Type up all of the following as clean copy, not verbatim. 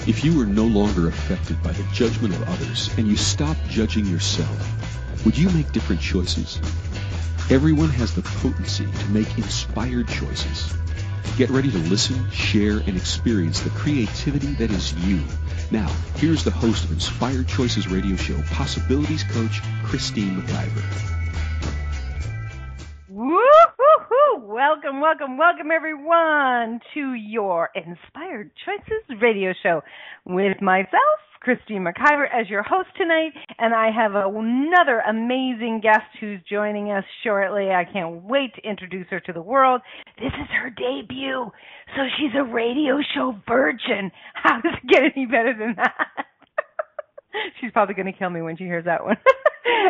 If you are no longer affected by the judgment of others and you stop judging yourself, would you make different choices? Everyone has the potency to make inspired choices. Get ready to listen, share, and experience the creativity that is you. Now, here's the host of Inspired Choices Radio Show, Possibilities Coach, Christine McIver. Woo-hoo-hoo! Welcome everyone to your Inspired Choices Radio Show with myself, Christine McIver, as your host tonight, and I have another amazing guest who's joining us shortly. I can't wait to introduce her to the world. This is her debut, so she's a radio show virgin. How does it get any better than that? She's probably going to kill me when she hears that one.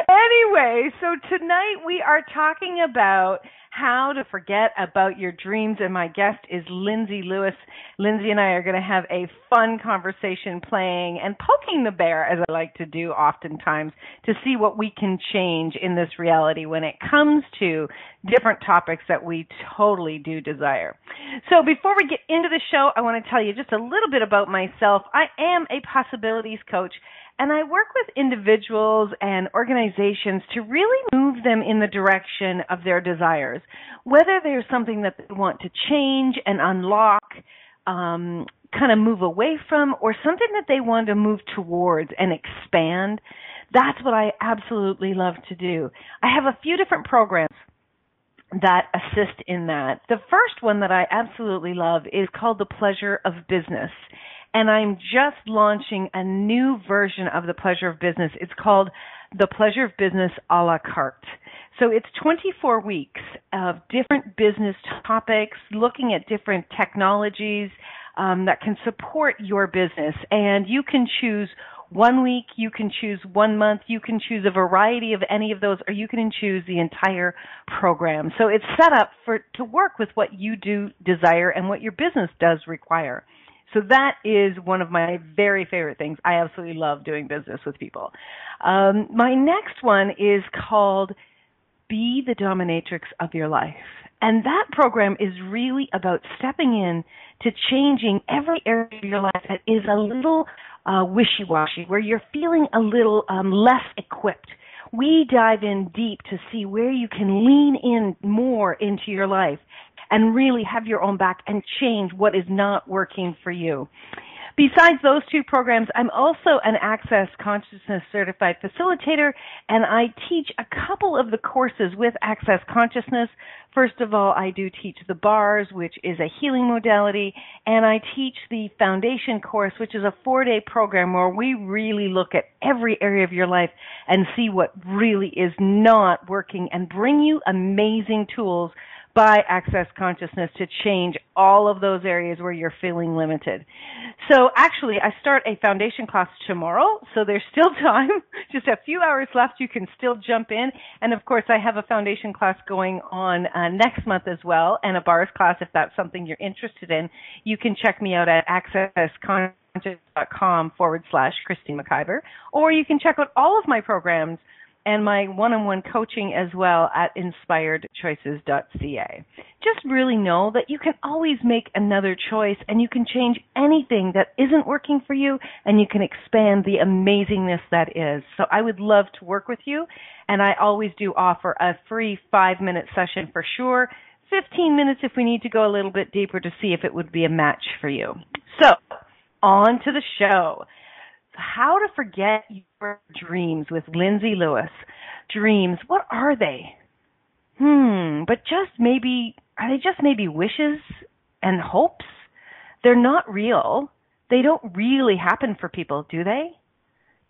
Anyway, so tonight we are talking about how to forget about your dreams, and my guest is Lindsay Lewis. Lindsay and I are going to have a fun conversation playing and poking the bear, as I like to do oftentimes, to see what we can change in this reality when it comes to different topics that we totally do desire. So before we get into the show, I want to tell you just a little bit about myself. I am a possibilities coach, and I work with individuals and organizations to really move them in the direction of their desires, whether there's something that they want to change and unlock, kind of move away from, or something that they want to move towards and expand. That's what I absolutely love to do. I have a few different programs that assist in that. The first one that I absolutely love is called The Pleasure of Business. And I'm just launching a new version of The Pleasure of Business. It's called The Pleasure of Business a la carte. So it's 24 weeks of different business topics, looking at different technologies that can support your business. And you can choose 1 week, you can choose 1 month, you can choose a variety of any of those, or you can choose the entire program. So it's set up to work with what you do desire and what your business does require. So that is one of my very favorite things. I absolutely love doing business with people. My next one is called Be the Dominatrix of Your Life. And that program is really about stepping in to changing every area of your life that is a little wishy-washy, where you're feeling a little less equipped. We dive in deep to see where you can lean in more into your life and really have your own back and change what is not working for you. Besides those two programs, I'm also an Access Consciousness Certified Facilitator, and I teach a couple of the courses with Access Consciousness. First of all, I do teach the Bars, which is a healing modality, and I teach the Foundation course, which is a 4-day program where we really look at every area of your life and see what really is not working and bring you amazing tools by Access Consciousness to change all of those areas where you're feeling limited. So actually, I start a foundation class tomorrow, so there's still time, just a few hours left. You can still jump in. And of course, I have a foundation class going on next month as well, and a bars class if that's something you're interested in. You can check me out at accessconscious.com/Christine McIver, or you can check out all of my programs and my one-on-one coaching as well at inspiredchoices.ca. Just really know that you can always make another choice, and you can change anything that isn't working for you, and you can expand the amazingness that is. So I would love to work with you, and I always do offer a free 5-minute session for sure, 15 minutes if we need to go a little bit deeper to see if it would be a match for you. So, on to the show. How to Forget Your Dreams with Lindsay Lewis. Dreams, what are they? But are they just maybe wishes and hopes? They're not real. They don't really happen for people, do they?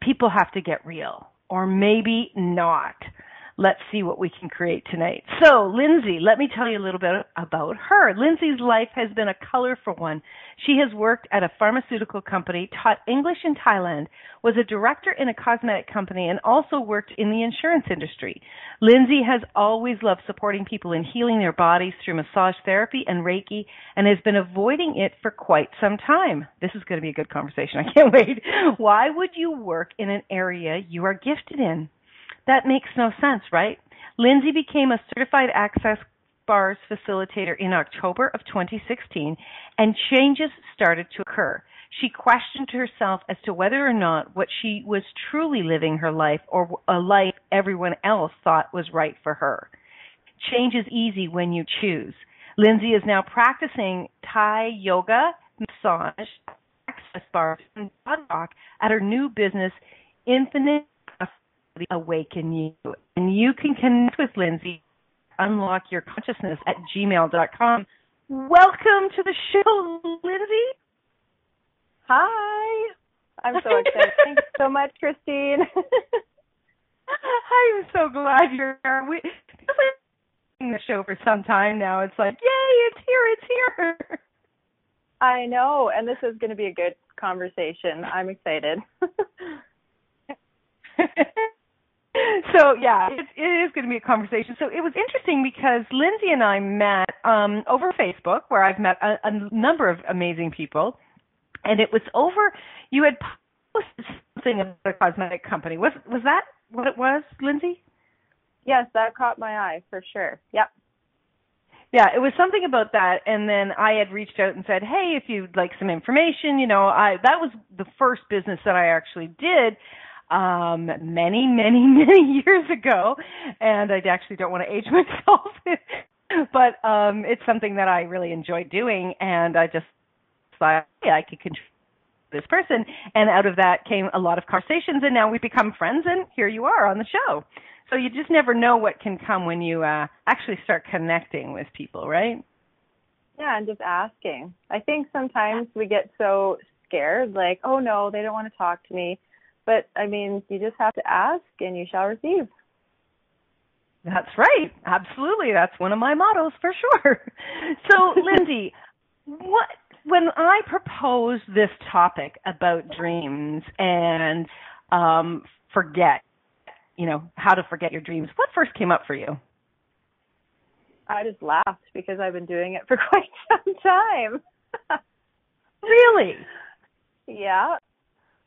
People have to get real, or maybe not. Let's see what we can create tonight. So, Lindsay, let me tell you a little bit about her. Lindsay's life has been a colorful one. She has worked at a pharmaceutical company, taught English in Thailand, was a director in a cosmetic company, and also worked in the insurance industry. Lindsay has always loved supporting people in healing their bodies through massage therapy and Reiki, and has been avoiding it for quite some time. This is going to be a good conversation. I can't wait. Why would you work in an area you are gifted in? That makes no sense, right? Lindsay became a Certified Access Bars Facilitator in October of 2016, and changes started to occur. She questioned herself as to whether or not what she was truly living her life or a life everyone else thought was right for her. Change is easy when you choose. Lindsay is now practicing Thai yoga, massage, access bars, and BodyTalk at her new business, Infinite Awaken You. And you can connect with Lindsay, unlock your consciousness at gmail.com. Welcome to the show, Lindsay. Hi. I'm so excited. Thanks so much, Christine. I'm so glad you're here. We've been doing the show for some time now. It's like, yay, it's here. I know, and this is going to be a good conversation. I'm excited. So, yeah, it is going to be a conversation. So it was interesting because Lindsay and I met over Facebook, where I've met a number of amazing people, and it was over, you had posted something about a cosmetic company. Was that what it was, Lindsay? Yes, that caught my eye for sure. Yep. Yeah, it was something about that, and then I had reached out and said, hey, if you'd like some information, that was the first business that I actually did many, many, many years ago, and I actually don't want to age myself, but it's something that I really enjoy doing, and I just thought, yeah, I could contribute to this person, and out of that came a lot of conversations, and now we've become friends, and here you are on the show. So you just never know what can come when you actually start connecting with people, right? Yeah, and just asking. I think sometimes we get so scared, like, oh, no, they don't want to talk to me. But, I mean, you just have to ask and you shall receive. That's right. Absolutely. That's one of my mottos for sure. So, Lindsay, when I proposed this topic about dreams and forget, how to forget your dreams, what first came up for you? I just laughed because I've been doing it for quite some time. Really? Yeah.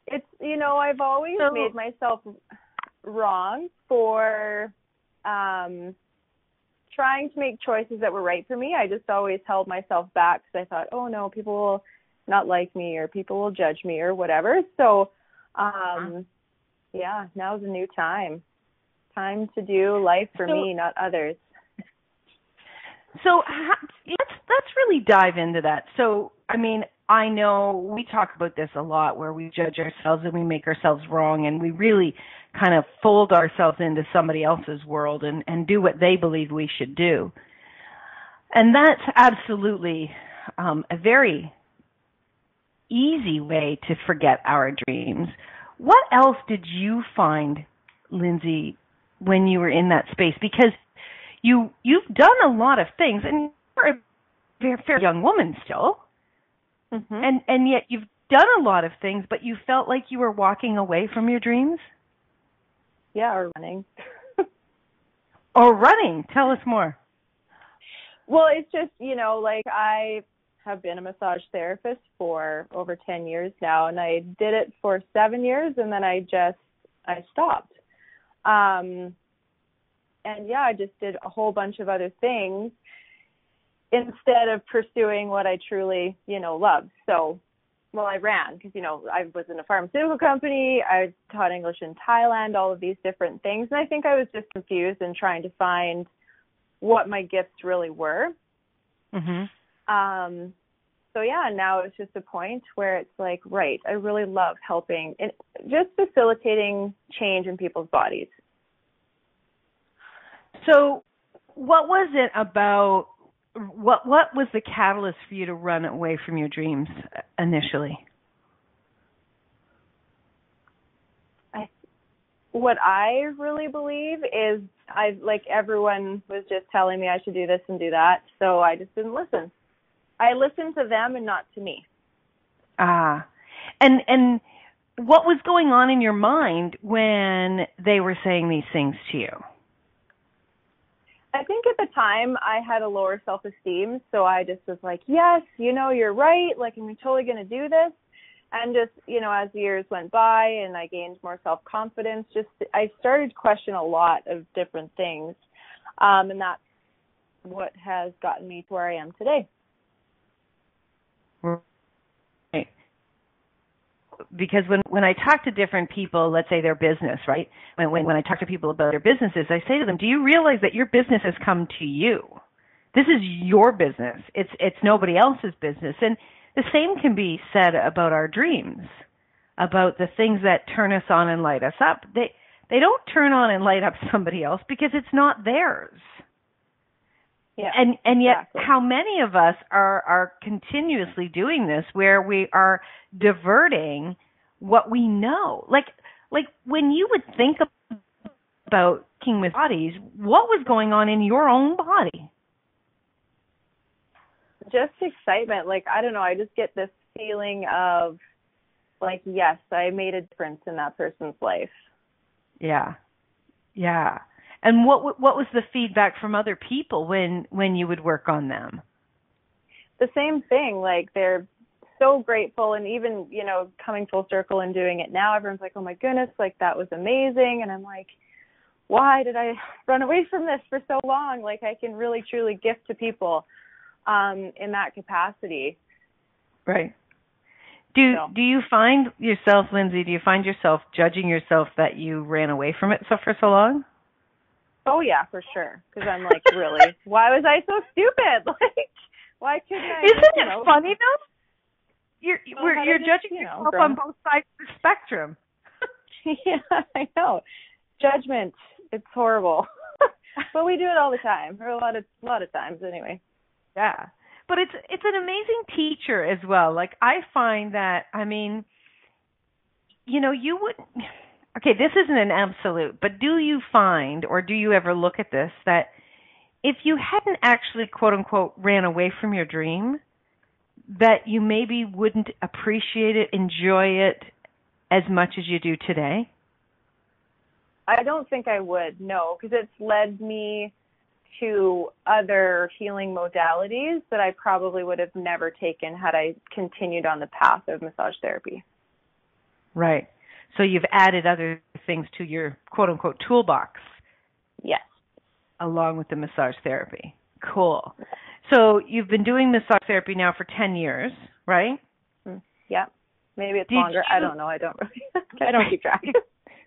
It's, I've always made myself wrong for trying to make choices that were right for me. I just always held myself back because I thought, oh, no, people will not like me or people will judge me or whatever. So, yeah, now's a new time. Time to do life for me, not others. So let's really dive into that. So, I mean, I know we talk about this a lot where we judge ourselves and we make ourselves wrong and we really kind of fold ourselves into somebody else's world and do what they believe we should do. And that's absolutely a very easy way to forget our dreams. What else did you find, Lindsay, when you were in that space? Because you've done a lot of things, and you're a very fair young woman still, and yet you've done a lot of things, but you felt like you were walking away from your dreams? Yeah, or running. Or running. Tell us more. Well, it's just, I have been a massage therapist for over 10 years now, and I did it for 7 years, and then I stopped. And yeah, I just did a whole bunch of other things instead of pursuing what I truly, loved. So, I ran because, I was in a pharmaceutical company. I taught English in Thailand, all of these different things. And I think I was just confused and trying to find what my gifts really were. So yeah, now it's just a point where it's like, right, I really love helping and just facilitating change in people's bodies. So what was it about, what was the catalyst for you to run away from your dreams initially? What I really believe is everyone was just telling me I should do this and do that, so I just didn't listen. I listened to them and not to me. And what was going on in your mind when they were saying these things to you? I think at the time I had a lower self-esteem, so I just was like, yes, you're right, I'm totally going to do this. And just, as the years went by and I gained more self-confidence, I started to question a lot of different things. And that's what has gotten me to where I am today. Right. Because when I talk to different people, let's say their business, right? When I talk to people about their businesses, I say to them, do you realize that your business has come to you? This is your business. It's nobody else's business. And the same can be said about our dreams, about the things that turn us on and light us up. They don't turn on and light up somebody else because it's not theirs. Yeah, and yet, exactly. How many of us are continuously doing this, where we are diverting what we know? Like when you would think about working with bodies, what was going on in your own body? Just excitement. Like, I don't know, I just get this feeling of, like, yes, I made a difference in that person's life. Yeah. Yeah. And what was the feedback from other people when you would work on them? The same thing. Like, they're so grateful, and even, you know, coming full circle and doing it now, everyone's like, oh my goodness, like, that was amazing. And I'm like, why did I run away from this for so long? Like, I can really truly gift to people in that capacity. Right. Do you find yourself, Lindsay, judging yourself that you ran away from it for so long? Oh, yeah, for sure. Because I'm like, really? Why was I so stupid? Like, why couldn't I? Isn't it funny, though? You're judging yourself on both sides of the spectrum. Yeah, I know. Judgment, it's horrible. But we do it all the time, or a lot of times anyway. Yeah. But it's an amazing teacher as well. Like, I find that, I mean, you know, you wouldn't... Okay, this isn't an absolute, but do you find, or do you ever look at this, that if you hadn't actually, quote-unquote, ran away from your dream, that you maybe wouldn't appreciate it, enjoy it as much as you do today? I don't think I would, no, because it's led me to other healing modalities that I probably would have never taken had I continued on the path of massage therapy. Right. So you've added other things to your quote-unquote toolbox. Yes. Along with the massage therapy. Cool. So you've been doing massage therapy now for 10 years, right? Yeah. Maybe it's longer. I don't know. I don't keep track.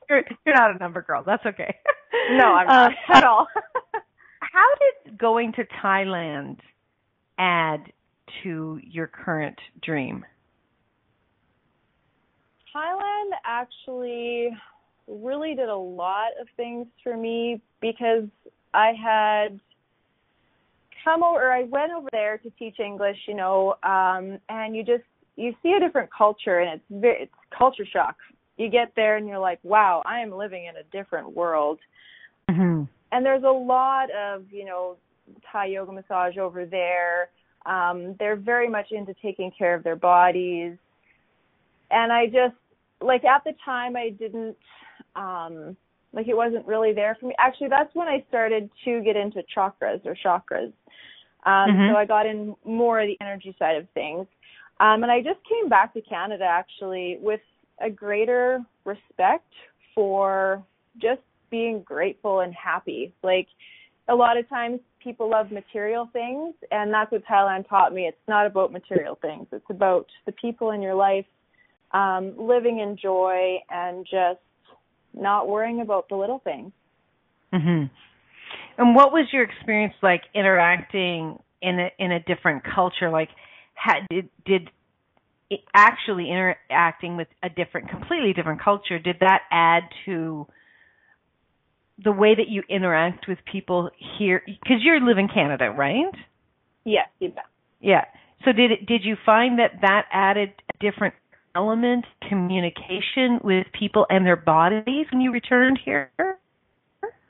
You're not a number girl. That's okay. No, I'm not at all. How did going to Thailand add to your current dream? Thailand actually really did a lot of things for me because I had I went over there to teach English, you know, and you see a different culture, and it's culture shock. You get there and you're like, wow, I am living in a different world. Mm-hmm. And there's a lot of, you know, Thai yoga massage over there. They're very much into taking care of their bodies. And I just, like, at the time I didn't, it wasn't really there for me. Actually, that's when I started to get into chakras. So I got in more of the energy side of things. And I just came back to Canada, actually, with a greater respect for just being grateful and happy. Like, a lot of times people love material things, and that's what Thailand taught me. It's not about material things. It's about the people in your life, living in joy and just not worrying about the little things. Mm-hmm. And what was your experience like interacting in a different culture? Like, did actually interacting with a completely different culture, did that add to the way that you interact with people here? Because you live in Canada, right? Yes, you bet. Yeah. So did you find that added a different element, communication with people and their bodies when you returned here?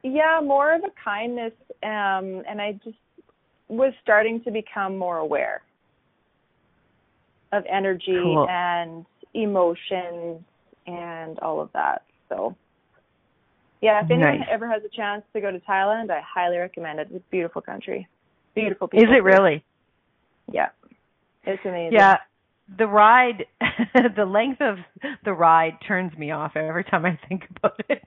Yeah, more of a kindness, and I just was starting to become more aware of energy and emotions and all of that. So, yeah, if anyone ever has a chance to go to Thailand, I highly recommend it. It's a beautiful country. Beautiful people. Is it really? Yeah. It's amazing. Yeah. The ride, the length of the ride turns me off every time I think about it.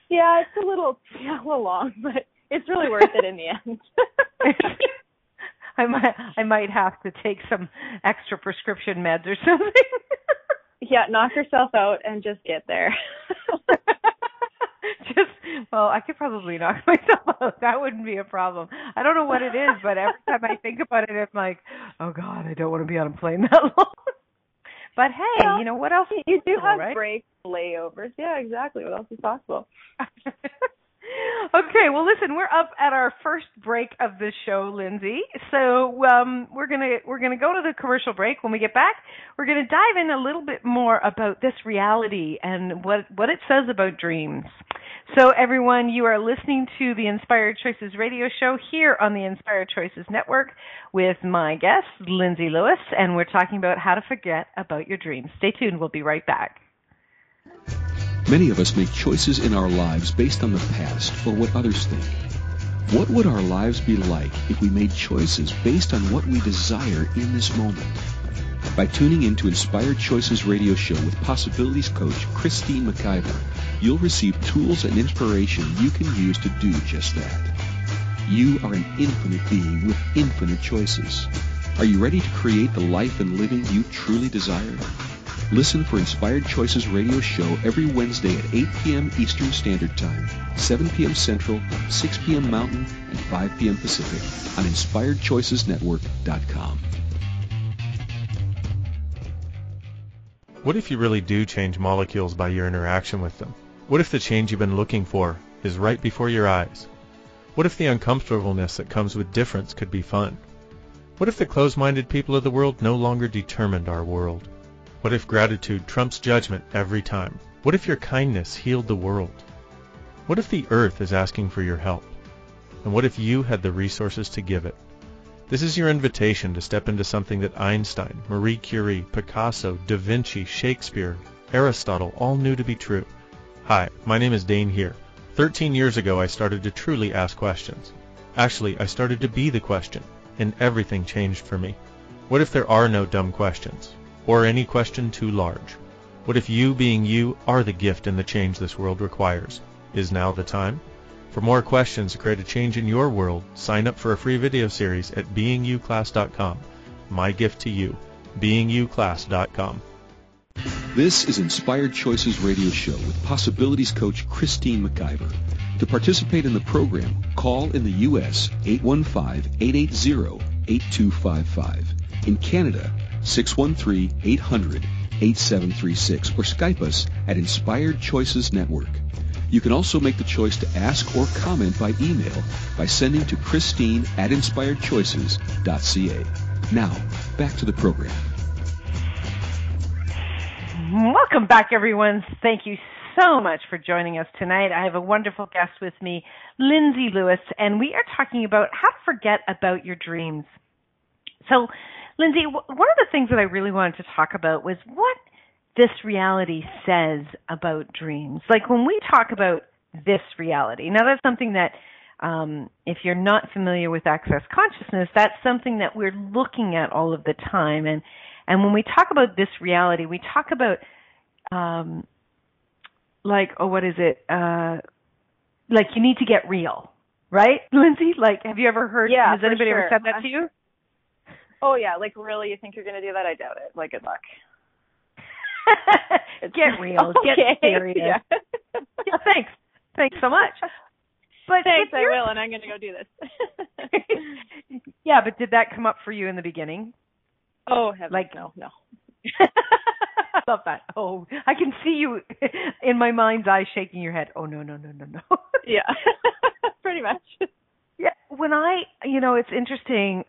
Yeah, it's a little long, but It's really worth it in the end. I might have to take some extra prescription meds or something. Yeah, knock yourself out and just get there. Well, I could probably knock myself out. That wouldn't be a problem. I don't know what it is, but every time I think about it, I'm like, oh God, I don't want to be on a plane that long. But hey, well, what else? You do have right? breaks, layovers. Yeah, exactly. What else is possible? Okay, well, listen, we're up at our first break of the show, Lindsay. So we're gonna go to the commercial break. When we get back, we're gonna dive in a little bit more about this reality and what it says about dreams. So everyone, you are listening to the Inspired Choices radio show here on the Inspired Choices Network with my guest, Lindsay Lewis, and we're talking about how to forget about your dreams. Stay tuned. We'll be right back. Many of us make choices in our lives based on the past or what others think. What would our lives be like if we made choices based on what we desire in this moment? By tuning in to Inspired Choices radio show with Possibilities coach Christine McIver, you'll receive tools and inspiration you can use to do just that. You are an infinite being with infinite choices. Are you ready to create the life and living you truly desire? Listen for Inspired Choices radio show every Wednesday at 8 p.m. Eastern Standard Time, 7 p.m. Central, 6 p.m. Mountain, and 5 p.m. Pacific on InspiredChoicesNetwork.com. What if you really do change molecules by your interaction with them? What if the change you've been looking for is right before your eyes? What if the uncomfortableness that comes with difference could be fun? What if the closed-minded people of the world no longer determined our world? What if gratitude trumps judgment every time? What if your kindness healed the world? What if the earth is asking for your help? And what if you had the resources to give it? This is your invitation to step into something that Einstein, Marie Curie, Picasso, Da Vinci, Shakespeare, Aristotle all knew to be true. Hi, my name is Dane here. 13 years ago I started to truly ask questions. Actually, I started to be the question, and everything changed for me. What if there are no dumb questions? Or any question too large? What if you being you are the gift and the change this world requires? Is now the time? For more questions to create a change in your world, sign up for a free video series at beingyouclass.com. My gift to you, beingyouclass.com. This is Inspired Choices radio show with Possibilities coach Christine McIver. To participate in the program, call in the U.S. 815-880-8255. In Canada, 613-800-8736 or Skype us at Inspired Choices Network. You can also make the choice to ask or comment by email by sending to Christine@inspiredchoices.ca. Now, back to the program. Welcome back, everyone. Thank you so much for joining us tonight. I have a wonderful guest with me, Lindsay Lewis, and we are talking about how to forget about your dreams. So, Lindsay, one of the things that I really wanted to talk about was what this reality says about dreams. Like when we talk about this reality, now that's something that if you're not familiar with Access Consciousness, that's something that we're looking at all of the time. And when we talk about this reality, we talk about like you need to get real, right, Lindsay? Like, have you ever heard, has anybody ever said that to you? Oh, yeah, like really, you think you're going to do that? I doubt it. Like, good luck. Get real. Okay. Get serious. Yeah. Yeah, thanks. Thanks so much. But thanks, I will, and I'm going to go do this. Yeah, but did that come up for you in the beginning? Oh, heavens, no. I love that. Oh, I can see you in my mind's eye shaking your head. Oh, no. Yeah, pretty much. Yeah, it's interesting,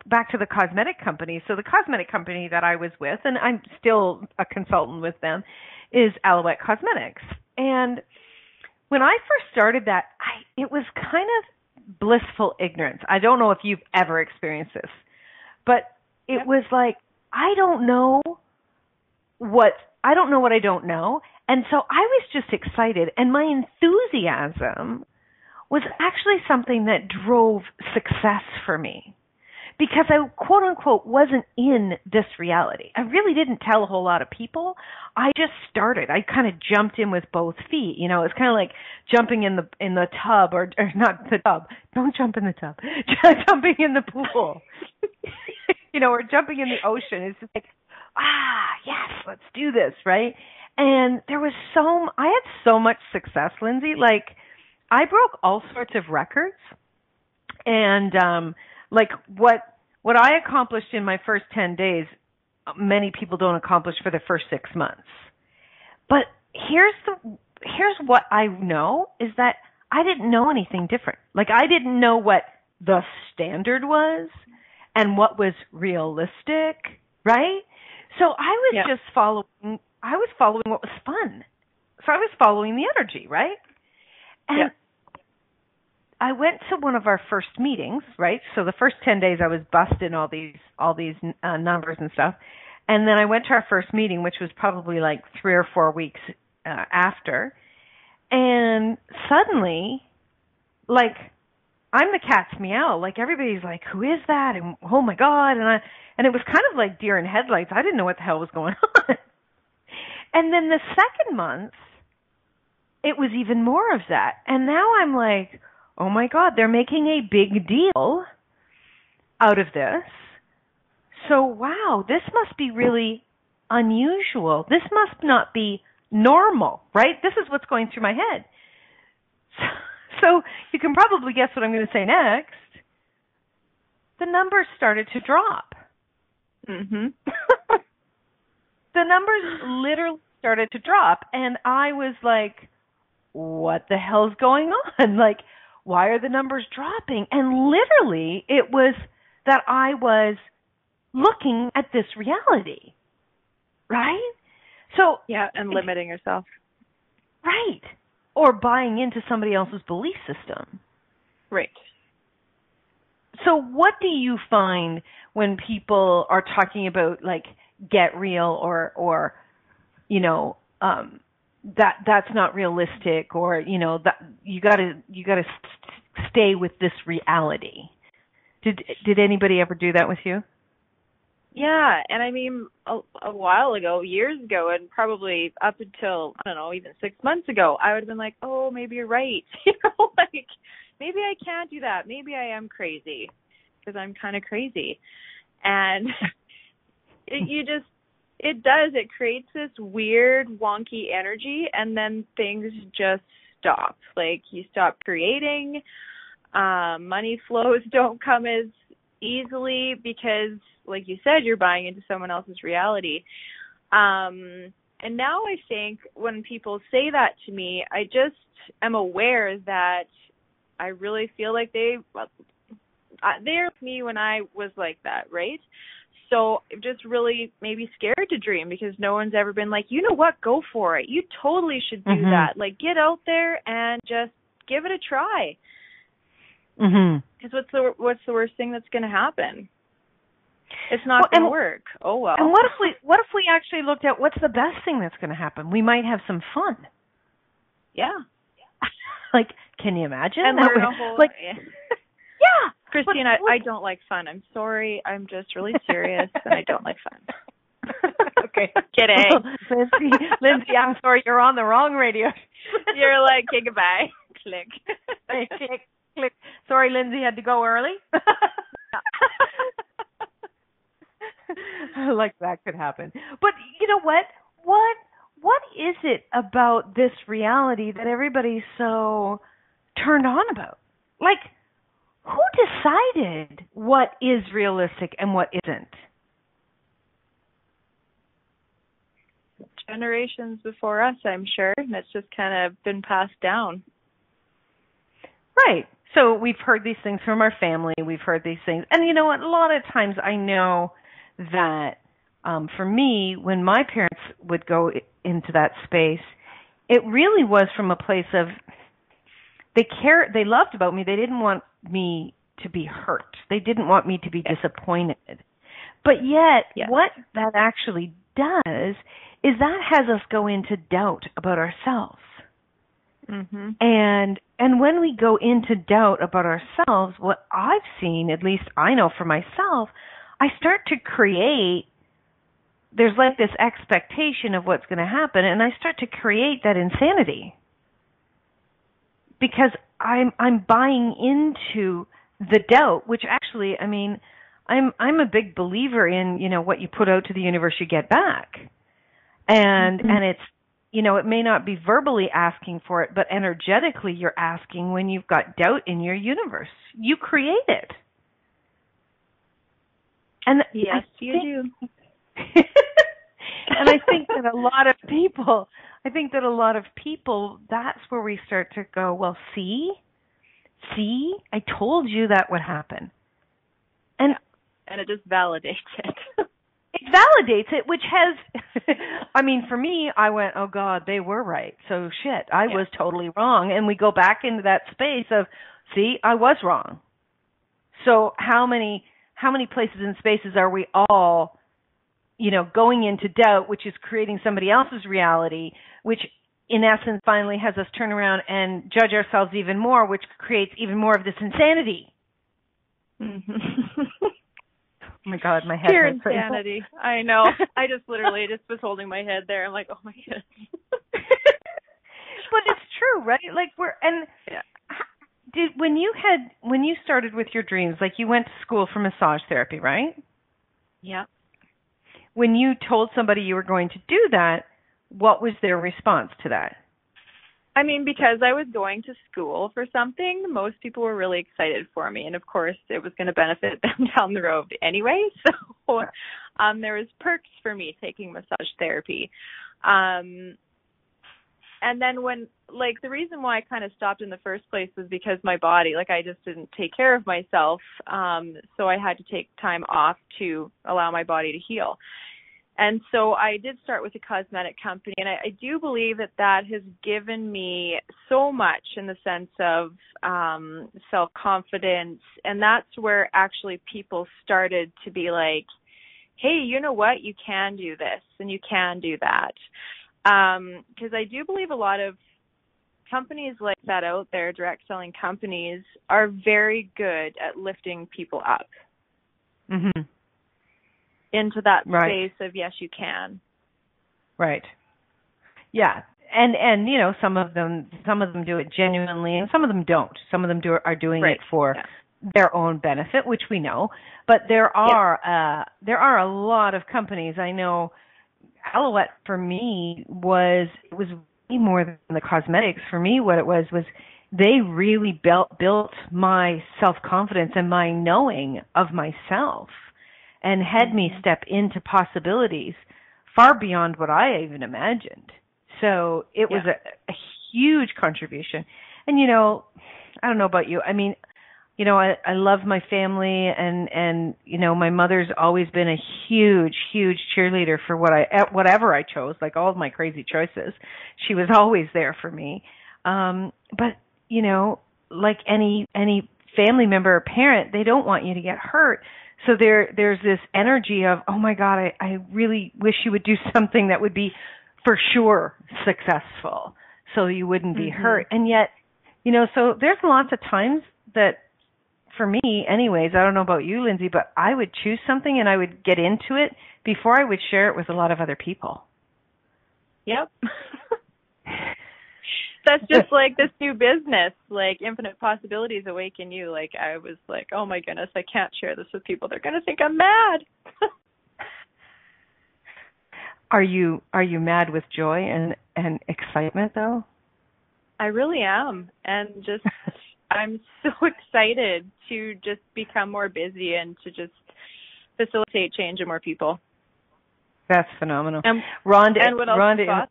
back to the cosmetic company. So the cosmetic company that I was with, and I'm still a consultant with them, is Awaken Cosmetics. And when I first started that, it was kind of blissful ignorance. I don't know if you've ever experienced this, but it was like, I don't know what I don't know. And so I was just excited, and my enthusiasm was actually something that drove success for me, because I, quote unquote, wasn't in this reality. I really didn't tell a whole lot of people. I just started. I kind of jumped in with both feet. You know, it's kind of like jumping in the tub, or not the tub. Don't jump in the tub. Jumping in the pool. You know, or jumping in the ocean. It's just like, yes, let's do this, right? And I had so much success, Lindsay. Like, I broke all sorts of records. And like what I accomplished in my first 10 days, many people don't accomplish for the first 6 months. But here's what I know is that I didn't know anything different. Like, I didn't know what the standard was and what was realistic, right? So I was just following what was fun. So I was following the energy, right? And I went to one of our first meetings, right? So the first 10 days I was busting all these numbers and stuff. And then I went to our first meeting, which was probably like 3 or 4 weeks after. And suddenly, like, I'm the cat's meow. Like, everybody's like, who is that? And oh my God. And it was kind of like deer in headlights. I didn't know what the hell was going on. And then the second month, it was even more of that. And now I'm like, oh my God, they're making a big deal out of this. So, wow, this must be really unusual. This must not be normal, right? This is what's going through my head. So you can probably guess what I'm going to say next. The numbers started to drop. Mm-hmm. The numbers literally started to drop, and I was like, what the hell's going on? Like, why are the numbers dropping? And literally, it was that I was looking at this reality, right? So and limiting yourself. Right. Or buying into somebody else's belief system. Right. So what do you find when people are talking about, like, get real or you know, that's not realistic, or, you know, that you got to stay with this reality? Did anybody ever do that with you? Yeah, and I mean, a while ago, years ago, and probably up until, I don't know, even 6 months ago, I would have been like, oh, maybe you're right. You know, like, maybe I can't do that. Maybe I am crazy, because I'm kind of crazy. And it creates this weird, wonky energy, and then things just stop. Like, you stop creating, money flows don't come as easily because, like you said, you're buying into someone else's reality. And now I think when people say that to me, I just am aware that I really feel like they're with me when I was like that, right? So I'm just really maybe scared to dream because no one's ever been like, you know what, go for it. You totally should do that. Like, get out there and just give it a try. Because what's the worst thing that's going to happen? It's not going to work. Oh, well. And what if we actually looked at what's the best thing that's going to happen? We might have some fun. Yeah. Like, can you imagine? And learn a whole... Like, yeah. Christine, I don't like fun. I'm sorry. I'm just really serious, and I don't like fun. Okay. Kidding. Lindsay, I'm sorry. You're on the wrong radio. You're like, okay, goodbye. Click. Hey, click. Sorry, Lindsay had to go early. Like, that could happen. But you know what? What is it about this reality that everybody's so turned on about? Like, who decided what is realistic and what isn't? Generations before us, I'm sure. And it's just kind of been passed down. Right. So we've heard these things from our family. We've heard these things. And you know what? A lot of times I know that for me, when my parents would go into that space, it really was from a place of they loved about me. They didn't want me to be hurt. They didn't want me to be disappointed. But yet, what that actually does is that has us go into doubt about ourselves. Mm-hmm. And when we go into doubt about ourselves, what I've seen, at least I know for myself, I start to create, there's like this expectation of what's going to happen, and I start to create that insanity. Because I'm buying into the doubt, which actually, I mean, I'm a big believer in, you know, what you put out to the universe you get back. And it's, you know, it may not be verbally asking for it, but energetically you're asking when you've got doubt in your universe. You create it. And yes, you do. And I think that a lot of people, that's where we start to go, well, see, I told you that would happen. And it just validates it. It validates it, which has, I mean, for me, I went, oh God, they were right. So shit, I was totally wrong. And we go back into that space of, see, I was wrong. So how many places and spaces are we all, you know, going into doubt, which is creating somebody else's reality, which in essence finally has us turn around and judge ourselves even more, which creates even more of this insanity. Mm-hmm. Oh my God, my head Pure hurts. insanity. I know. I just literally was holding my head there. I'm like, oh my goodness. But it's true, right? Like when you started with your dreams, like you went to school for massage therapy, right? Yeah. When you told somebody you were going to do that, what was their response to that? I mean, because I was going to school for something, most people were really excited for me. And, of course, it was going to benefit them down the road anyway. So there was perks for me taking massage therapy. And then when, like, the reason why I kind of stopped in the first place was because my body, like, I just didn't take care of myself. So I had to take time off to allow my body to heal. And so I did start with a cosmetic company, and I do believe that has given me so much in the sense of self-confidence, and that's where actually people started to be like, hey, you know what, you can do this, and you can do that. Because I do believe a lot of companies like that out there, direct selling companies, are very good at lifting people up. Mm-hmm. Into that space of yes, you can. Right. Yeah, and you know, some of them do it genuinely, and some of them don't. Some of them are doing it for their own benefit, which we know. But there are a lot of companies. I know Alouette for me was way more than the cosmetics. For me, what it was they really built my self-confidence and my knowing of myself, and had me step into possibilities far beyond what I even imagined. So it was a huge contribution. And, you know, I don't know about you. I mean, you know, I love my family, and you know, my mother's always been a huge, huge cheerleader for whatever I chose, like all of my crazy choices. She was always there for me. But, you know, like any family member or parent, they don't want you to get hurt. So there's this energy of, oh my God, I really wish you would do something that would be for sure successful, so you wouldn't be hurt. And yet, you know, so there's lots of times that, for me anyways, I don't know about you, Lindsay, but I would choose something and I would get into it before I would share it with a lot of other people. Yep. That's just like this new business, like Infinite Possibilities Awaken You. Like, I was like, oh my goodness, I can't share this with people. They're going to think I'm mad. Are you mad with joy and excitement, though? I really am. And just, I'm so excited to just become more busy and to just facilitate change in more people. That's phenomenal. Rhonda, and what else?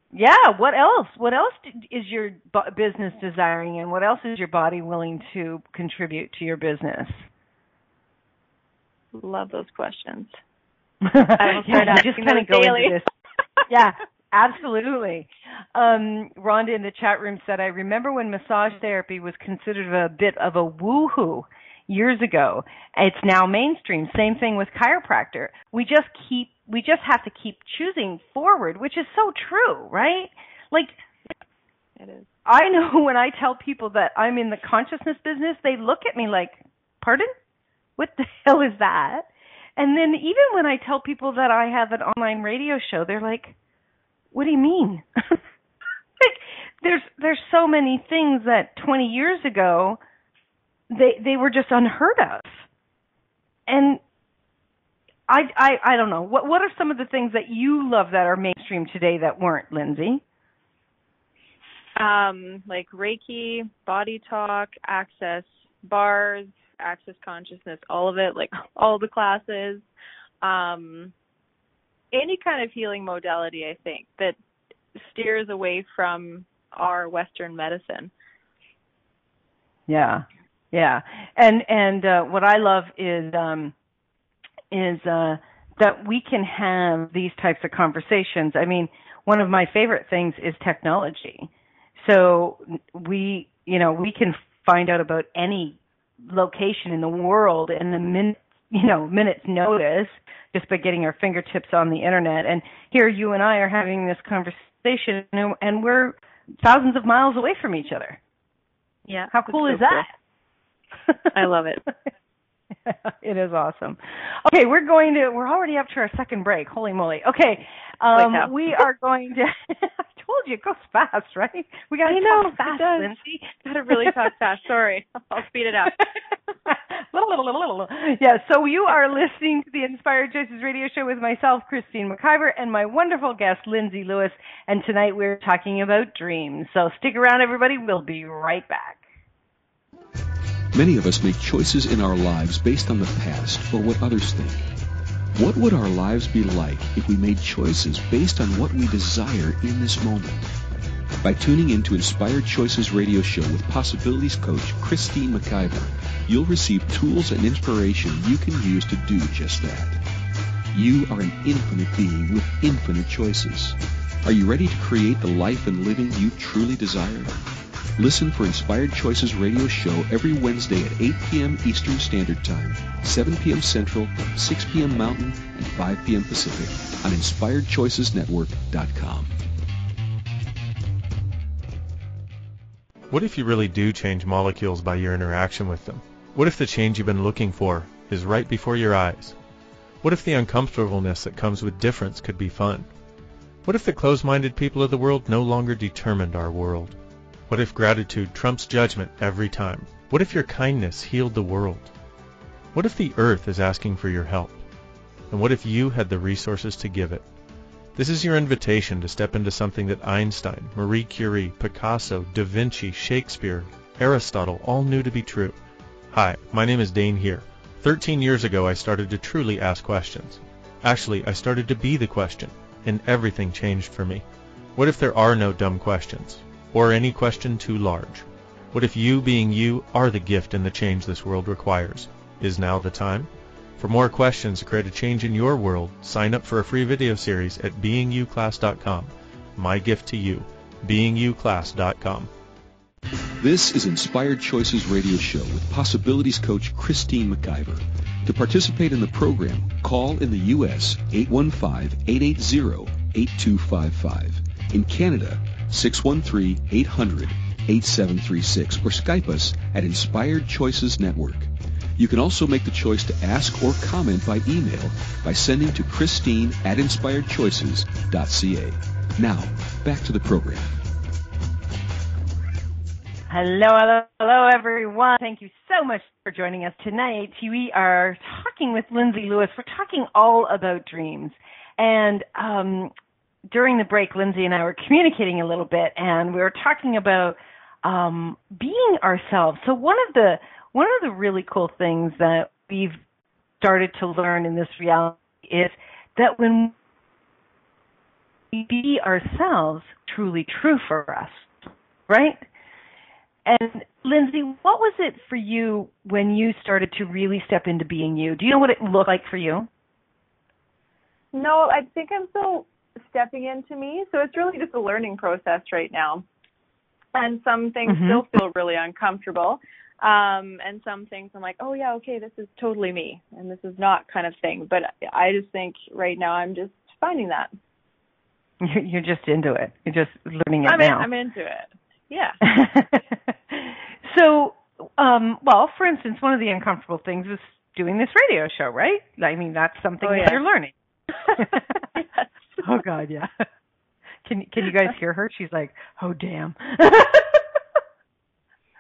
Yeah, what else? What else is your business desiring, and what else is your body willing to contribute to your business? Love those questions. I just kind of go into this. Yeah, absolutely. Rhonda in the chat room said, I remember when massage therapy was considered a bit of a woo-hoo years ago. It's now mainstream. Same thing with chiropractor. We just have to keep choosing forward, which is so true, right? Like, It is. I know when I tell people that I'm in the consciousness business, they look at me like, pardon? What the hell is that? And then even when I tell people that I have an online radio show, they're like, what do you mean? Like, there's so many things that 20 years ago, they were just unheard of. And I don't know. What are some of the things that you love that are mainstream today that weren't, Lindsay? Like Reiki, BodyTalk, Access Bars, Access Consciousness, all of it, like all the classes. Any kind of healing modality, I think, that steers away from our Western medicine. Yeah. And what I love is that we can have these types of conversations. I mean, one of my favorite things is technology. So we can find out about any location in the world in a minute's notice just by getting our fingertips on the internet. And here you and I are having this conversation, and we're thousands of miles away from each other. Yeah. How cool is that? Cool. I love it. It is awesome. Okay, we're already up to our second break. Holy moly. Okay, we are going to, I told you, it goes fast, right? We got to talk fast, Lindsay. Got to really talk fast. Sorry. I'll speed it up. Yeah, so you are listening to the Inspired Choices Radio Show with myself, Christine McIver, and my wonderful guest, Lindsay Lewis. And tonight we're talking about dreams. So stick around, everybody. We'll be right back. Many of us make choices in our lives based on the past or what others think. What would our lives be like if we made choices based on what we desire in this moment? By tuning in to Inspired Choices Radio Show with Possibilities Coach Christine McIver, you'll receive tools and inspiration you can use to do just that. You are an infinite being with infinite choices. Are you ready to create the life and living you truly desire? Listen for Inspired Choices Radio Show every Wednesday at 8 p.m. Eastern Standard Time, 7 p.m. Central, 6 p.m. Mountain, and 5 p.m. Pacific on InspiredChoicesNetwork.com. What if you really do change molecules by your interaction with them? What if the change you've been looking for is right before your eyes? What if the uncomfortableness that comes with difference could be fun? What if the closed-minded people of the world no longer determined our world? What if gratitude trumps judgment every time? What if your kindness healed the world? What if the earth is asking for your help? And what if you had the resources to give it? This is your invitation to step into something that Einstein, Marie Curie, Picasso, Da Vinci, Shakespeare, Aristotle all knew to be true. Hi, my name is Dane here. 13 years ago I started to truly ask questions. Actually, I started to be the question, and everything changed for me. What if there are no dumb questions? Or any question too large? What if you being you are the gift and the change this world requires? Is now the time? For more questions to create a change in your world, sign up for a free video series at beingyouclass.com. My gift to you, beingyouclass.com. This is Inspired Choices Radio Show with Possibilities Coach Christine McIver. To participate in the program, call in the U.S. 815-880-8255. In Canada, 613-800-8736, or Skype us at Inspired Choices Network. You can also make the choice to ask or comment by email by sending to Christine@inspiredchoices.ca. Now, back to the program. Hello, everyone. Thank you so much for joining us tonight. We are talking with Lindsay Lewis. We're talking all about dreams. And during the break, Lindsay and I were communicating a little bit, and we were talking about being ourselves. So one of the really cool things that we've started to learn in this reality is that when we be ourselves, truly true for us, right? And Lindsay, what was it for you when you started to really step into being you? Do you know what it looked like for you? No, I think I'm still stepping into me, so it's really just a learning process right now. And some things still feel really uncomfortable. And some things I'm like, oh yeah, okay, this is totally me, and this is not kind of thing. But I just think right now I'm just finding that. You're just into it. You're just learning it now. I'm into it. Yeah. So, well, for instance, one of the uncomfortable things is doing this radio show, right? I mean, that's something that you're learning. Yes. Oh, God, yeah. Can you guys hear her? She's like, oh, damn.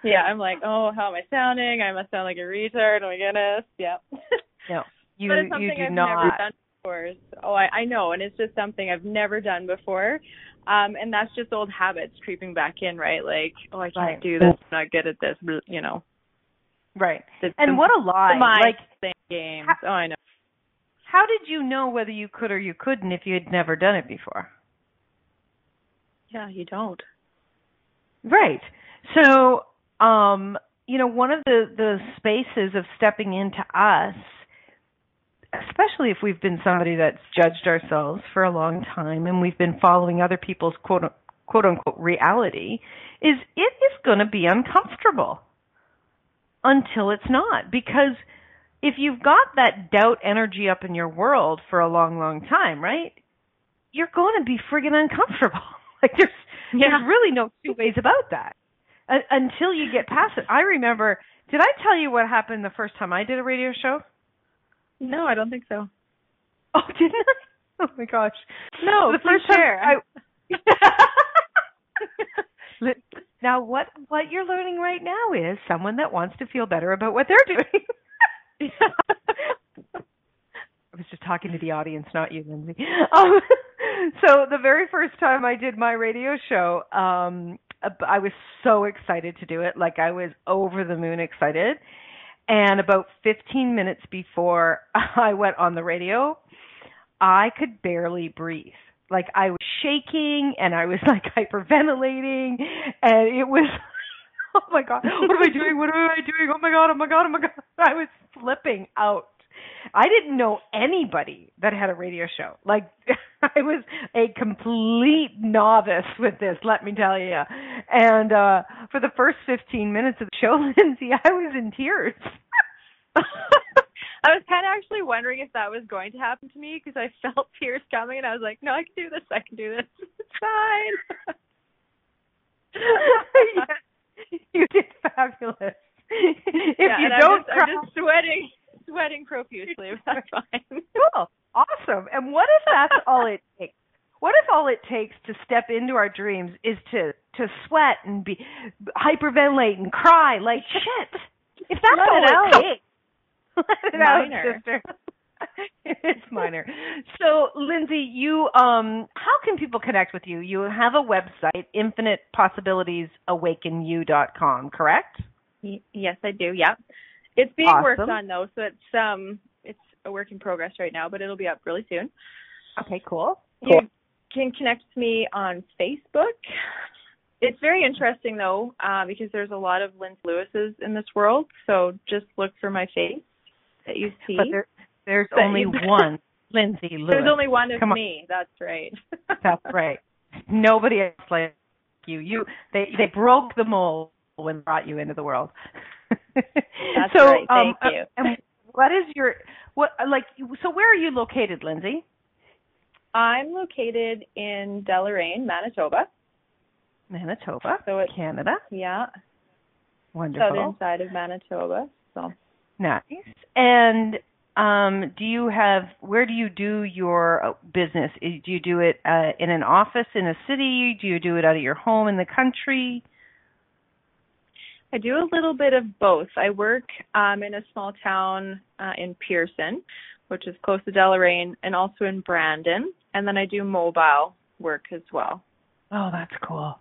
Yeah, I'm like, oh, how am I sounding? I must sound like a retard. Oh, my goodness. Yeah. No, but it's something I've never done before. So, I know, and it's just something I've never done before. And that's just old habits creeping back in, right? Like, oh, I can't do this. I'm not good at this, you know. Right. And what a lie. Like, games. Oh, I know. How did you know whether you could or you couldn't if you had never done it before? Yeah, you don't. Right. So, you know, one of the spaces of stepping into us, especially if we've been somebody that's judged ourselves for a long time and we've been following other people's quote unquote reality, is it is going to be uncomfortable until it's not. Because if you've got that doubt energy up in your world for a long, long time, right, you're going to be friggin' uncomfortable. Like there's really no two ways about that until you get past it. I remember, did I tell you what happened the first time I did a radio show? No, I don't think so. Oh, didn't I? Oh my gosh. No, the first time Now, what you're learning right now is someone that wants to feel better about what they're doing. I was just talking to the audience, not you, Lindsay. So the very first time I did my radio show, I was so excited to do it. Like I was over the moon excited. And about 15 minutes before I went on the radio, I could barely breathe. Like I was shaking and I was like hyperventilating and it was, oh my God, what am I doing? What am I doing? Oh my God, oh my God, oh my God. I was flipping out. I didn't know anybody that had a radio show. Like I was a complete novice with this, let me tell you. And for the first 15 minutes of the show, Lindsay, I was in tears. I was kind of actually wondering if that was going to happen to me because I felt tears coming and I was like, no, I can do this. I can do this. It's fine. Yeah, you did fabulous. If you don't cry, I'm just sweating profusely. That's fine. Cool. Awesome. And what if that's all it takes? What if all it takes to step into our dreams is to sweat and be hyperventilate and cry like shit? If that's all it takes. Let it out, sister. It's minor. So, Lindsay, you how can people connect with you? You have a website, infinitepossibitiesawakenyou.com, correct? Yes, I do. Yeah, it's being worked on though, so it's a work in progress right now, but it'll be up really soon. Okay, cool. You can connect with me on Facebook. It's very interesting though, because there's a lot of Lindsay Lewises in this world. So just look for my face that you see. But there's only one Lindsay Lewis. There's only one of me. That's right. That's right. Nobody else like you. They broke the mold when they brought you into the world. That's right. Thank you. And what is your so where are you located, Lindsay? I'm located in Deloraine, Manitoba. Manitoba, so it's Canada. Yeah. Wonderful. Southern side of Manitoba. So nice. And where do you do your business? Do you do it in an office in a city? Do you do it out of your home in the country? I do a little bit of both. I work in a small town in Pearson, which is close to Deloraine, and also in Brandon. And then I do mobile work as well. Oh, that's cool.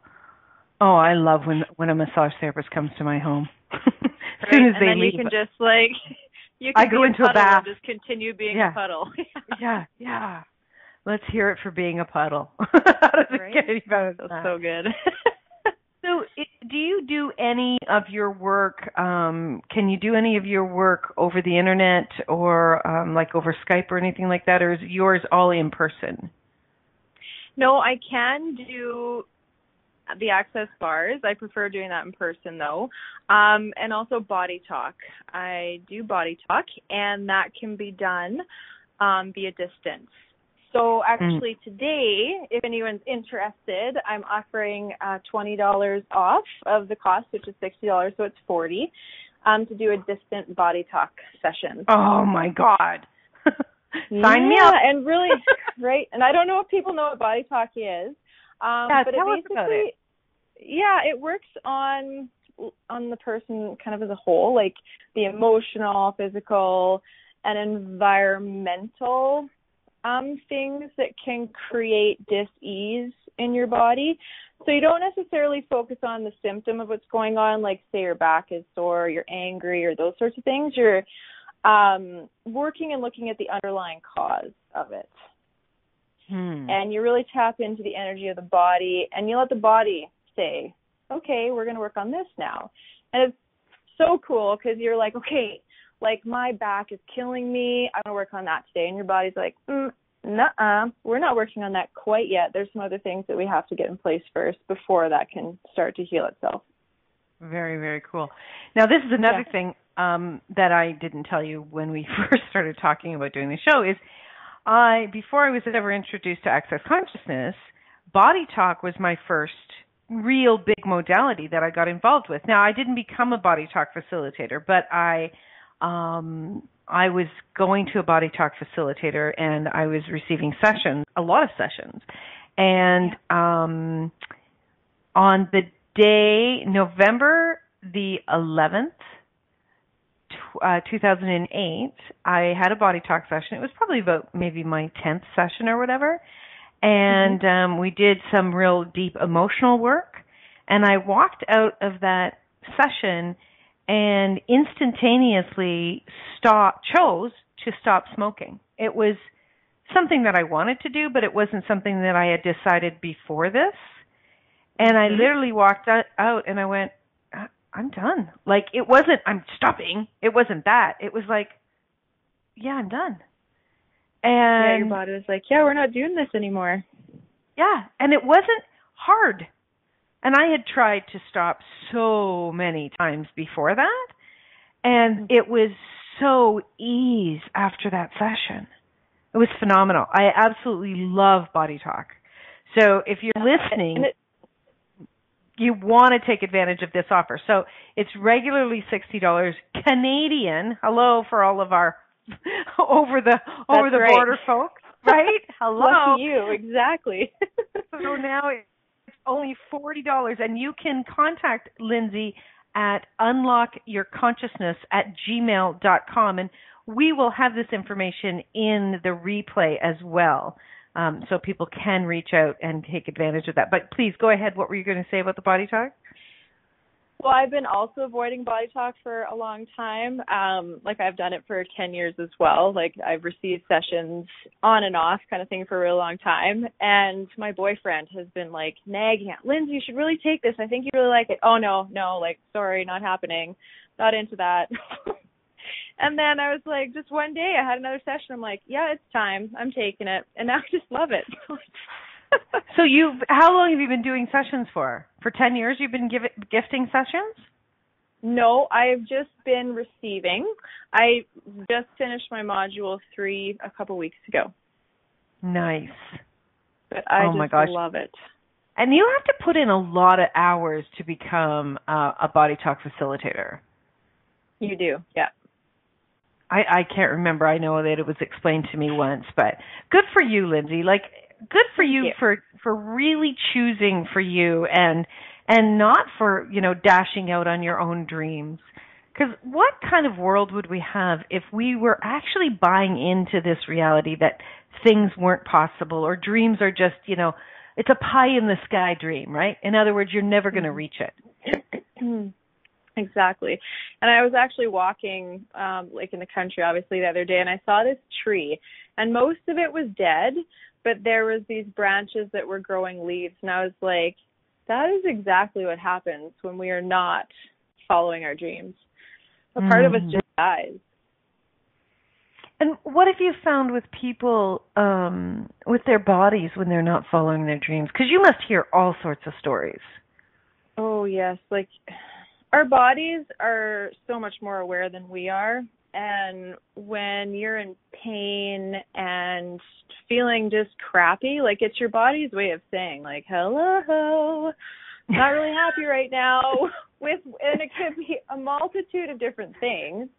Oh, I love when a massage therapist comes to my home. As soon as they leave, you can just you can go into a bath and just continue being a puddle. Yeah. Let's hear it for being a puddle. How does it get any better than that? So good. So, do you do any of your work? Can you do any of your work over the internet or like over Skype or anything like that, or is yours all in person? No, I can do the access bars. I prefer doing that in person though. And also BodyTalk. I do BodyTalk, and that can be done via distance. So actually today, if anyone's interested, I'm offering $20 off of the cost, which is $60, so it's $40, to do a distant body talk session. Oh my God. Sign me up. And really, right? And I don't know if people know what body talk is. But tell us about it. Yeah, it works on the person kind of as a whole, like the emotional, physical, and environmental things that can create dis-ease in your body. So you don't necessarily focus on the symptom of what's going on, like say your back is sore, you're angry, or those sorts of things. You're working and looking at the underlying cause of it. And you really tap into the energy of the body, and you let the body say, okay, we're going to work on this now. And it's so cool because you're like, okay, like my back is killing me. I'm going to work on that today. And your body's like, nuh-uh, we're not working on that quite yet. There's some other things that we have to get in place first before that can start to heal itself. Very, very cool. Now, this is another thing that I didn't tell you when we first started talking about doing the show is before I was ever introduced to Access Consciousness, Body Talk was my first real big modality that I got involved with. Now, I didn't become a Body Talk facilitator, but I was going to a Body Talk facilitator, and I was receiving sessions, a lot of sessions. And on the day, November the 11th, 2008, I had a Body Talk session. It was probably about maybe my 10th session or whatever. And we did some real deep emotional work. And I walked out of that session and instantaneously chose to stop smoking. It was something that I wanted to do, but it wasn't something that I had decided before this. And I literally walked out and I went, I'm done. Like, it wasn't, I'm stopping. It wasn't that. It was like, yeah, I'm done. And your body was like, yeah, we're not doing this anymore. Yeah, and it wasn't hard. And I had tried to stop so many times before that, and it was so ease after that session. It was phenomenal. I absolutely love Body Talk. So if you're listening, you want to take advantage of this offer. So it's regularly $60 Canadian. Hello for all of our over the border folks, right? Hello. Lucky you, exactly. So now it's only $40, and you can contact Lindsay at unlockyourconsciousness@gmail.com, and we will have this information in the replay as well, so people can reach out and take advantage of that. But please go ahead. What were you going to say about the Body Talk? Well, I've been also avoiding Body Talk for a long time. Like, I've done it for 10 years as well. Like, I've received sessions on and off kind of thing for a real long time. And my boyfriend has been, like, nagging at, Lindsay, you should really take this. I think you really like it. Oh, no, like, sorry, not happening. Not into that. And then I was like, just one day I had another session. I'm like, yeah, it's time. I'm taking it. And now I just love it. So how long have you been doing sessions for? For 10 years you've been gifting sessions? No, I've just been receiving. I just finished my module 3 a couple weeks ago. Nice. But I just love it. And you have to put in a lot of hours to become a Body Talk facilitator. You do, yeah. I can't remember. I know that it was explained to me once, but good for you, Lindsay. Like, good for you for really choosing for you and not for, dashing out on your own dreams. Because what kind of world would we have if we were actually buying into this reality that things weren't possible or dreams are just, it's a pie in the sky dream, right? In other words, you're never going to reach it. Exactly. And I was actually walking, like in the country, obviously, the other day, and I saw this tree, and most of it was dead, but there was these branches that were growing leaves, and I was like, that is exactly what happens when we are not following our dreams. A part of us just dies. And what have you found with people with their bodies when they're not following their dreams? Because you must hear all sorts of stories. Oh, yes. Like, our bodies are so much more aware than we are, And when you're in pain and feeling just crappy, like it's your body's way of saying, like, hello, not really happy right now. And it could be a multitude of different things.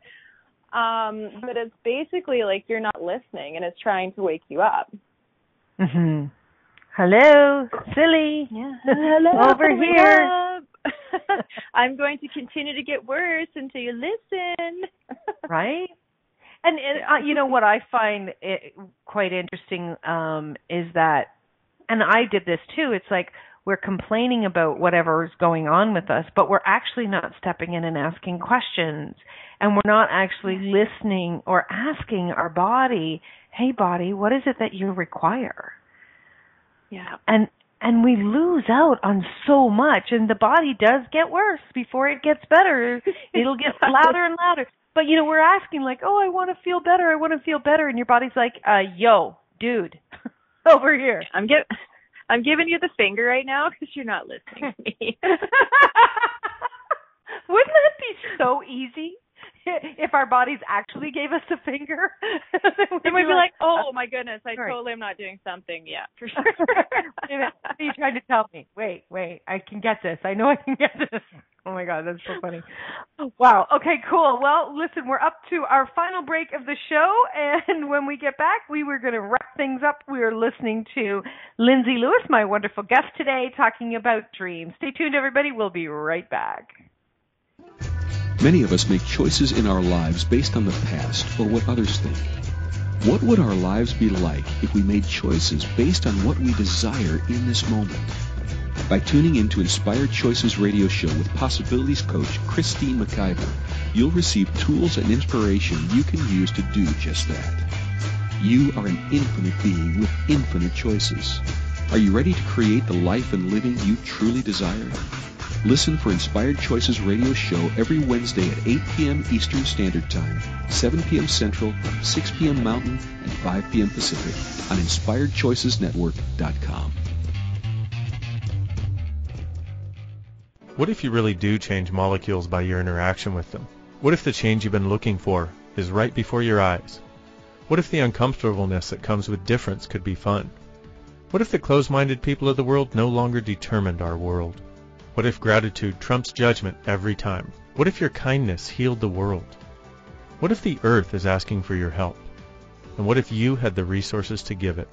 But it's basically like you're not listening and it's trying to wake you up. Mm-hmm. Hello, silly. Yeah. Hello, over here. I'm going to continue to get worse until you listen. Right? And you know what I find quite interesting is that, and I did this too, it's like we're complaining about whatever is going on with us, but we're actually not stepping in and asking questions. And we're not actually listening or asking our body, hey, body, what is it that you require? Yeah. And we lose out on so much. And the body does get worse before it gets better. It'll get louder and louder. But, you know, we're asking like, oh, I want to feel better. I want to feel better. And your body's like, yo, dude, over here. I'm giving you the finger right now because you're not listening to me. Wouldn't that be so easy if our bodies actually gave us a finger? Then we'd be like, oh, my goodness, I totally am not doing something. Yeah, for sure. What are you trying to tell me? Wait, I can get this. I know I can get this. Oh, my God, that's so funny. Wow. Okay, cool. Well, listen, we're up to our final break of the show, and when we get back, we were going to wrap things up. We are listening to Lindsay Lewis, my wonderful guest today, talking about dreams. Stay tuned, everybody. We'll be right back. Many of us make choices in our lives based on the past or what others think. What would our lives be like if we made choices based on what we desire in this moment? By tuning in to Inspired Choices radio show with Possibilities coach Christine McIver, you'll receive tools and inspiration you can use to do just that. You are an infinite being with infinite choices. Are you ready to create the life and living you truly desire? Listen for Inspired Choices radio show every Wednesday at 8 p.m. Eastern Standard Time, 7 p.m. Central, 6 p.m. Mountain, and 5 p.m. Pacific on InspiredChoicesNetwork.com. What if you really do change molecules by your interaction with them? What if the change you've been looking for is right before your eyes? What if the uncomfortableness that comes with difference could be fun? What if the closed-minded people of the world no longer determined our world? What if gratitude trumps judgment every time? What if your kindness healed the world? What if the earth is asking for your help? And what if you had the resources to give it?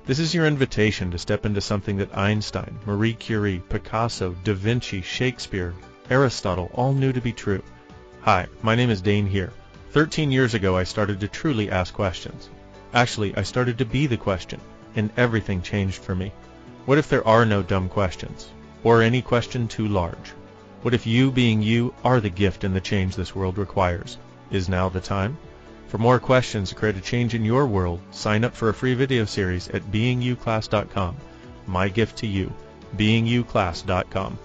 This is your invitation to step into something that Einstein, Marie Curie, Picasso, Da Vinci, Shakespeare, Aristotle all knew to be true. Hi, my name is Dane here. 13 years ago I started to truly ask questions. Actually, I started to be the question, and everything changed for me. What if there are no dumb questions? Or any question too large? What if you being you are the gift and the change this world requires? Is now the time? For more questions to create a change in your world, sign up for a free video series at beingyouclass.com. My gift to you, beingyouclass.com.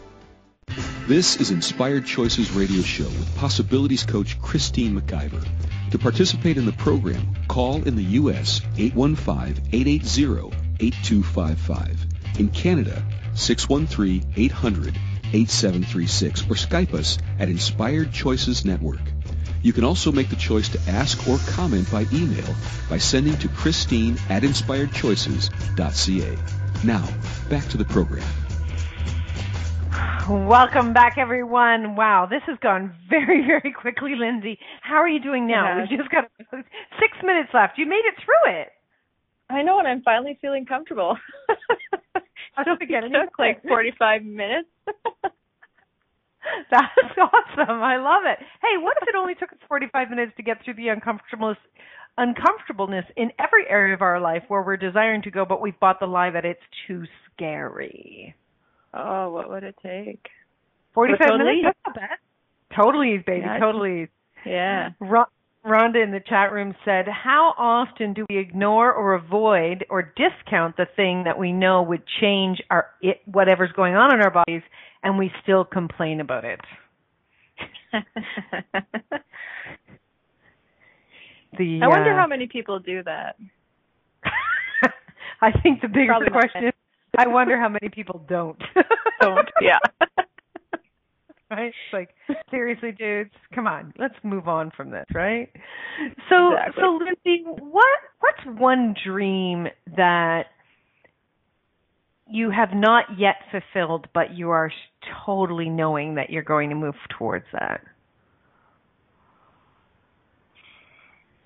This is Inspired Choices Radio Show with Possibilities Coach Christine McIver. To participate in the program, call in the U.S. 815-880-8255. In Canada, 613-800-8736, or Skype us at Inspired Choices Network. You can also make the choice to ask or comment by email by sending to Christine@inspiredchoices.ca. Now, back to the program. Welcome back, everyone. Wow, this has gone very, very quickly, Lindsay. How are you doing now? Yeah. We've just got 6 minutes left. You made it through it. I know, and I'm finally feeling comfortable. It took like 45 minutes. That's awesome. I love it. Hey, what if it only took us 45 minutes to get through the uncomfortableness in every area of our life where we're desiring to go, but we've bought the lie that it's too scary? Oh, what would it take? 45 minutes? That's not bad. Totally, baby. Yeah. Totally. Yeah. Rhonda in the chat room said, how often do we ignore or avoid or discount the thing that we know would change whatever's going on in our bodies, and we still complain about it? I wonder how many people do that. I think the bigger question is, I wonder how many people don't. Yeah. right? It's like, seriously, dudes, come on, let's move on from this, right? So, Exactly. so Lindsay, what's one dream that you have not yet fulfilled, but you are totally knowing that you're going to move towards that?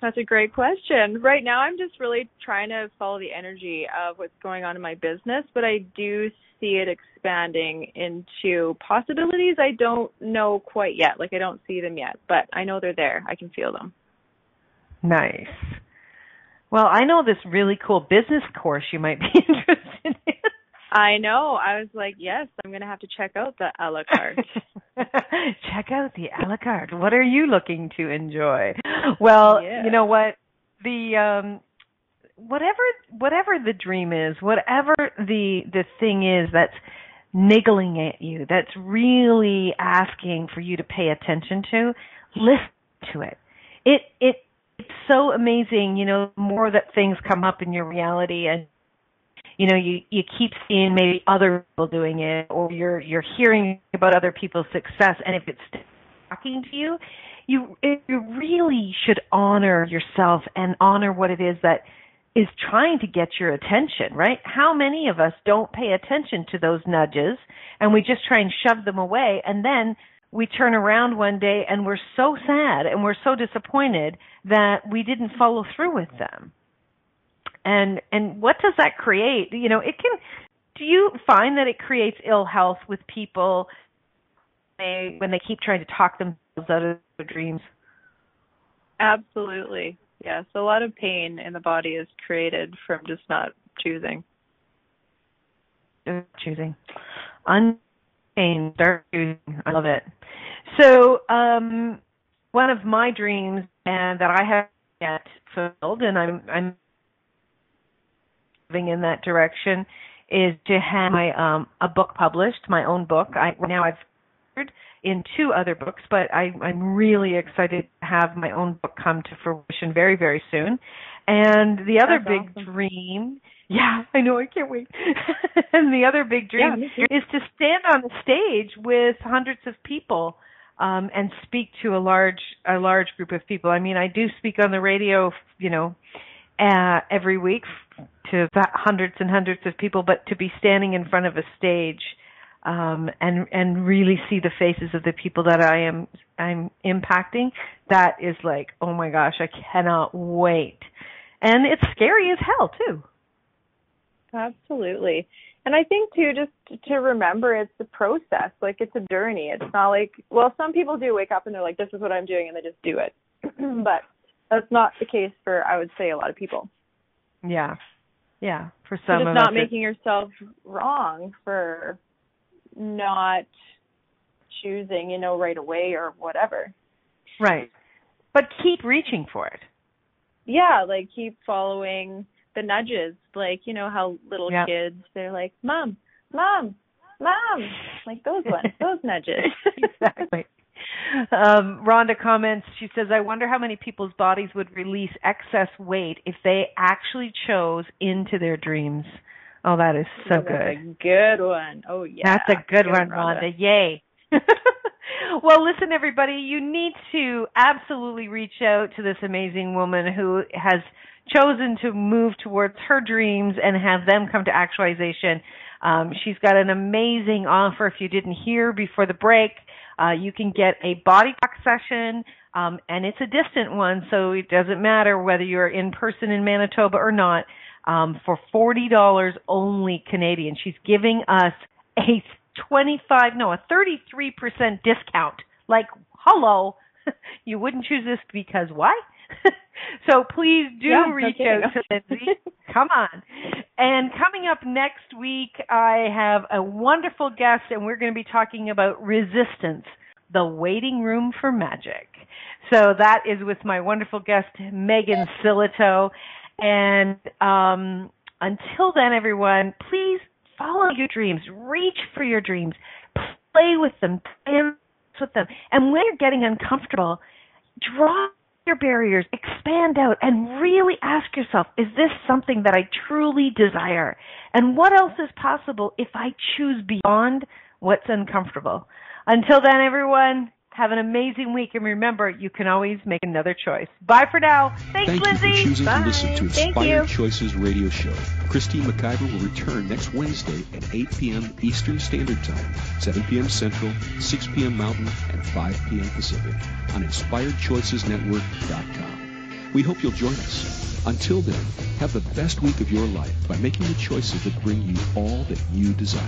That's a great question. Right now, I'm just really trying to follow the energy of what's going on in my business, but I do see it expanding into possibilities I don't know quite yet. Like, I don't see them yet, but I know they're there. I can feel them. Nice. Well, I know this really cool business course you might be interested in. I know. I was like, yes, I'm going to have to check out the a la carte. Check out the a la carte. What are you looking to enjoy? Well, Yeah. you know what? The whatever the dream is, whatever the thing is that's niggling at you, that's really asking for you to pay attention to, listen to it. It's so amazing, you know, the more that things come up in your reality, and you know, you keep seeing maybe other people doing it, or you're hearing about other people's success, and if it's talking to you, you really should honor yourself and honor what it is that is trying to get your attention, right? How many of us don't pay attention to those nudges, and we just try and shove them away, and then we turn around one day and we're so sad and we're so disappointed that we didn't follow through with them. And what does that create? You know, do you find that it creates ill health with people when they keep trying to talk themselves out of their dreams? Absolutely. Yes, a lot of pain in the body is created from just not choosing. Choosing. Unchained, start choosing. I love it. So, one of my dreams and that I haven't yet fulfilled, and I'm moving in that direction, is to have my a book published, my own book. Now I've heard in 2 other books, but I'm really excited to have my own book come to fruition very, very soon. And the other big dream, yeah, I know, I can't wait. And the other big dream is to stand on the stage with hundreds of people and speak to a large group of people. I mean, I do speak on the radio, you know, every week to hundreds and hundreds of people, but to be standing in front of a stage and really see the faces of the people that I'm impacting, that is like, oh my gosh, I cannot wait. And it's scary as hell too. Absolutely. And I think too, just to remember, it's a process. Like, it's a journey. It's not like, well, some people do wake up and they're like, this is what I'm doing, and they just do it. But that's not the case for, I would say, a lot of people. Yeah. Yeah. For some so of us. just not making yourself wrong for not choosing, you know, right away or whatever. Right. But keep reaching for it. Yeah, like keep following the nudges. Like, you know how little kids, they're like, Mom, Mom, Mom. Like those ones, those nudges. Exactly. Rhonda comments, she says, I wonder how many people's bodies would release excess weight if they actually chose into their dreams. Oh, that is so good. That's a good one. Oh, yeah. That's a good one, Rhonda. Yay. Well, listen, everybody, you need to absolutely reach out to this amazing woman who has chosen to move towards her dreams and have them come to actualization. She's got an amazing offer. If you didn't hear before the break, you can get a body talk session, and it's a distant one, so it doesn't matter whether you're in person in Manitoba or not, for $40 only Canadian. She's giving us a 33% discount. Like, hello, you wouldn't choose this because why? So please do reach out to Lindsay. Come on. And coming up next week, I have a wonderful guest, and we're going to be talking about resistance, the waiting room for magic. So that is with my wonderful guest, Megan Silito. And until then, everyone, please follow your dreams. Reach for your dreams. Play with them. Dance with them. And when you're getting uncomfortable, drop your barriers, expand out, and really ask yourself, is this something that I truly desire? And what else is possible if I choose beyond what's uncomfortable? Until then, everyone, have an amazing week. And remember, you can always make another choice. Bye for now. Thanks, Lindsay. Thank you for choosing Bye. to listen to Thank Inspired you. Choices Radio Show. Christine McIver will return next Wednesday at 8 p.m. Eastern Standard Time, 7 p.m. Central, 6 p.m. Mountain, and 5 p.m. Pacific on InspiredChoicesNetwork.com. We hope you'll join us. Until then, have the best week of your life by making the choices that bring you all that you desire.